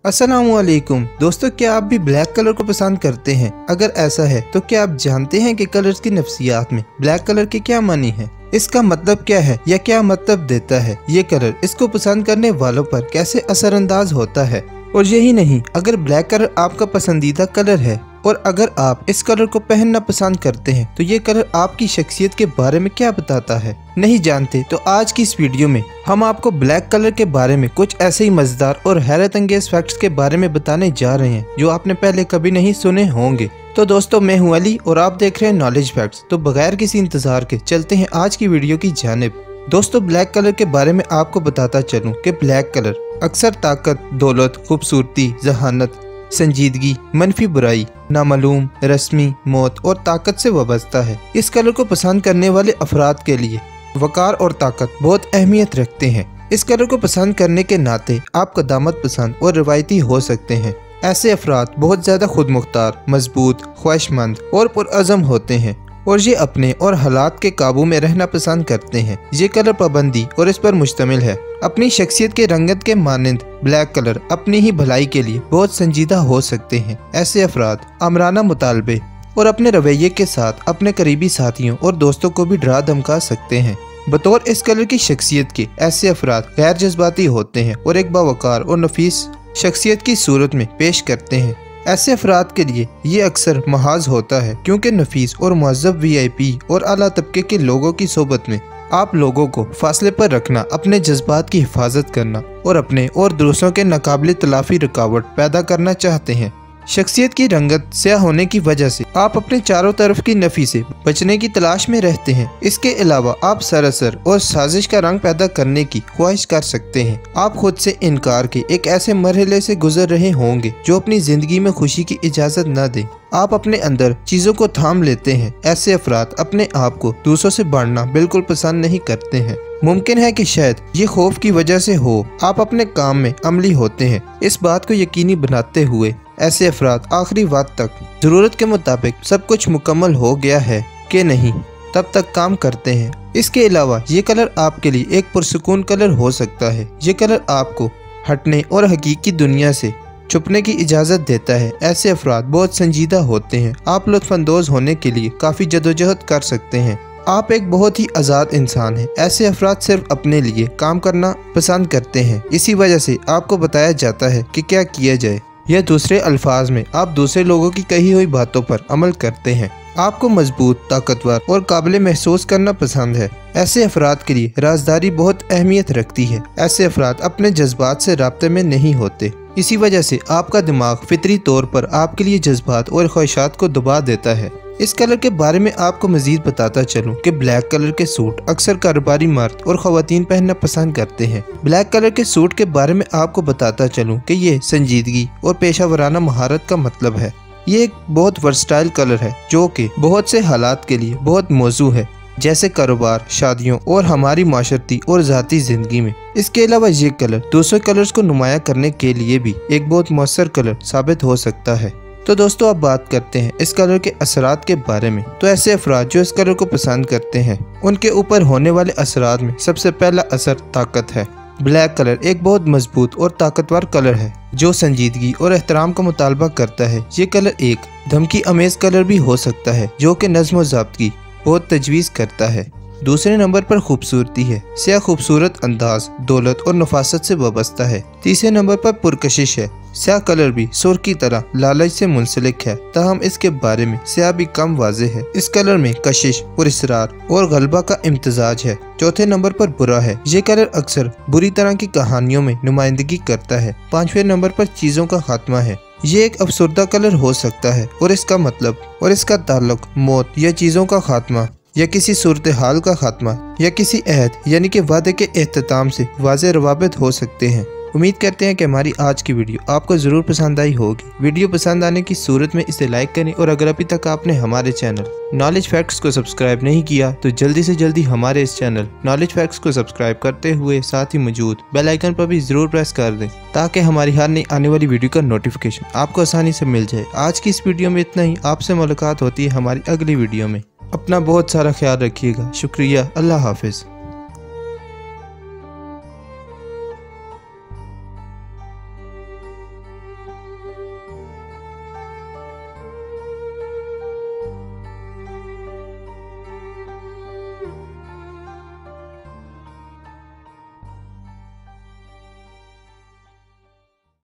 अस्सलामुअलैकुम दोस्तों, क्या आप भी ब्लैक कलर को पसंद करते हैं? अगर ऐसा है तो क्या आप जानते हैं कि कलर्स की नफ्सियात में ब्लैक कलर के क्या मानी है, इसका मतलब क्या है या क्या मतलब देता है ये कलर इसको पसंद करने वालों पर कैसे असरअंदाज होता है। और यही नहीं, अगर ब्लैक कलर आपका पसंदीदा कलर है और अगर आप इस कलर को पहनना पसंद करते हैं तो ये कलर आपकी शख्सियत के बारे में क्या बताता है, नहीं जानते? तो आज की इस वीडियो में हम आपको ब्लैक कलर के बारे में कुछ ऐसे ही मजेदार और हैरत अंगेज फैक्ट्स के बारे में बताने जा रहे हैं जो आपने पहले कभी नहीं सुने होंगे। तो दोस्तों, मैं हूं अली और आप देख रहे हैं नॉलेज फैक्ट्स। तो बगैर किसी इंतजार के चलते हैं आज की वीडियो की जानिब। दोस्तों, ब्लैक कलर के बारे में आपको बताता चलूं कि ब्लैक कलर अक्सर ताकत, दौलत, खूबसूरती, जहानत, संजीदगी, मनफी बुराई, नामालूम, रस्मी, मौत और ताकत से वाबस्ता है। इस कलर को पसंद करने वाले अफराद के लिए वकार और ताकत बहुत अहमियत रखते हैं। इस कलर को पसंद करने के नाते आप कदामत पसंद और रिवायती हो सकते हैं। ऐसे अफराद बहुत ज्यादा खुद मुख्तार, मजबूत, ख्वाहिशमंद और पुरअज़म होते हैं और ये अपने और हालात के काबू में रहना पसंद करते हैं। ये कलर पाबंदी और इस पर मुश्तमिल है। अपनी शख्सियत के रंगत के मानंद ब्लैक कलर अपनी ही भलाई के लिए बहुत संजीदा हो सकते हैं। ऐसे अफराद आमराना मुतालबे और अपने रवैये के साथ अपने करीबी साथियों और दोस्तों को भी डरा धमका सकते हैं। बतौर इस कलर की शख्सियत के ऐसे अफराद गैर जज्बाती होते हैं और एक बावकार और नफीस शख्सियत की सूरत में पेश करते हैं। ऐसे अफराद के लिए ये अक्सर महाज होता है क्योंकि नफीस और मुअज़्ज़ब VIP और आला तबके के लोगों की सोबत में आप लोगों को फासले पर रखना, अपने जज्बात की हिफाजत करना और अपने और दूसरों के नाकाबिल तलाफी रुकावट पैदा करना चाहते हैं। शख्सियत की रंगत स्याह होने की वजह से आप अपने चारों तरफ की नफी से बचने की तलाश में रहते हैं। इसके अलावा आप सरासर और साजिश का रंग पैदा करने की ख्वाहिश कर सकते हैं। आप खुद से इनकार के एक ऐसे मरहले से गुजर रहे होंगे जो अपनी जिंदगी में खुशी की इजाजत न दे। आप अपने अंदर चीजों को थाम लेते हैं। ऐसे अफराद अपने आप को दूसरों से बांटना बिल्कुल पसंद नहीं करते हैं। मुमकिन है कि शायद ये खौफ की वजह से हो। आप अपने काम में अमली होते हैं। इस बात को यकीनी बनाते हुए ऐसे अफराद आखिरी वक्त तक जरूरत के मुताबिक सब कुछ मुकम्मल हो गया है कि नहीं तब तक काम करते हैं। इसके अलावा ये कलर आपके लिए एक पुरसुकून कलर हो सकता है। ये कलर आपको हटने और हकीकी दुनिया से छुपने की इजाज़त देता है। ऐसे अफराद बहुत संजीदा होते हैं। आप लुत्फ़अंदोज़ होने के लिए काफ़ी जदोजहद कर सकते हैं। आप एक बहुत ही आज़ाद इंसान हैं। ऐसे अफराद सिर्फ अपने लिए काम करना पसंद करते हैं। इसी वजह से आपको बताया जाता है कि क्या किया जाए या दूसरे अल्फाज में आप दूसरे लोगों की कही हुई बातों पर अमल करते हैं। आपको मजबूत, ताकतवर और काबिल महसूस करना पसंद है। ऐसे अफराद के लिए राजदारी बहुत अहमियत रखती है। ऐसे अफराद अपने जज्बात से राब्ते में नहीं होते। इसी वजह से आपका दिमाग फितरी तौर पर आपके लिए जज्बात और ख्वाहिशात को दबा देता है। इस कलर के बारे में आपको मजीद बताता चलूं कि ब्लैक कलर के सूट अक्सर कारोबारी मर्द और खवातीन पहनना पसंद करते हैं। ब्लैक कलर के सूट के बारे में आपको बताता चलूं कि ये संजीदगी और पेशा वराना महारत का मतलब है। ये एक बहुत वर्सटाइल कलर है जो कि बहुत से हालात के लिए बहुत मौजू है, जैसे कारोबार, शादियों और हमारी माशरती और ज़ाती ज़िंदगी में। इसके अलावा ये कलर दूसरे कलर्स को नुमाया करने के लिए भी एक बहुत मौसर कलर साबित हो सकता है। तो दोस्तों, अब बात करते हैं इस कलर के असरात के बारे में। तो ऐसे अफराद जो इस कलर को पसंद करते हैं उनके ऊपर होने वाले असरात में सबसे पहला असर ताकत है। ब्लैक कलर एक बहुत मजबूत और ताकतवर कलर है जो संजीदगी और एहतराम का मुतालबा करता है। ये कलर एक धमकी अमेज कलर भी हो सकता है जो कि नज़्म व ज़ाब्त बहुत तजवीज़ करता है। दूसरे नंबर पर खूबसूरती है। स्याह खूबसूरत अंदाज, दौलत और नफासत से वाबस्ता है। तीसरे नंबर पर पुरकशिश है। स्याह कलर भी सुर की तरह लालच से मुंसलिक है, ताहम इसके बारे में स्याह भी कम वाज़ेह है। इस कलर में कशिश, पुरस्रार और गलबा का इम्तजाज है। चौथे नंबर पर बुरा है। ये कलर अक्सर बुरी तरह की कहानियों में नुमाइंदगी करता है। पांचवें नंबर पर चीज़ों का खात्मा है। ये एक अफसरदा कलर हो सकता है और इसका मतलब और इसका ताल्लुक मौत या चीज़ों का खात्मा या किसी सूरत हाल का खात्मा या किसी अहद यानी कि वादे के एहतमाम से वाज़ेह रवाबित हो सकते हैं। उम्मीद करते हैं कि हमारी आज की वीडियो आपको ज़रूर पसंद आई होगी। वीडियो पसंद आने की सूरत में इसे लाइक करें और अगर अभी तक आपने हमारे चैनल नॉलेज फैक्ट्स को सब्सक्राइब नहीं किया तो जल्दी से जल्दी हमारे इस चैनल नॉलेज फैक्ट्स को सब्सक्राइब करते हुए साथ ही मौजूद बेल आइकन पर भी ज़रूर प्रेस कर दें ताकि हमारी हर नई आने वाली वीडियो का नोटिफिकेशन आपको आसानी से मिल जाए। आज की इस वीडियो में इतना ही। आपसे मुलाकात होती है हमारी अगली वीडियो में। अपना बहुत सारा ख्याल रखिएगा। शुक्रिया। अल्लाह हाफिज़।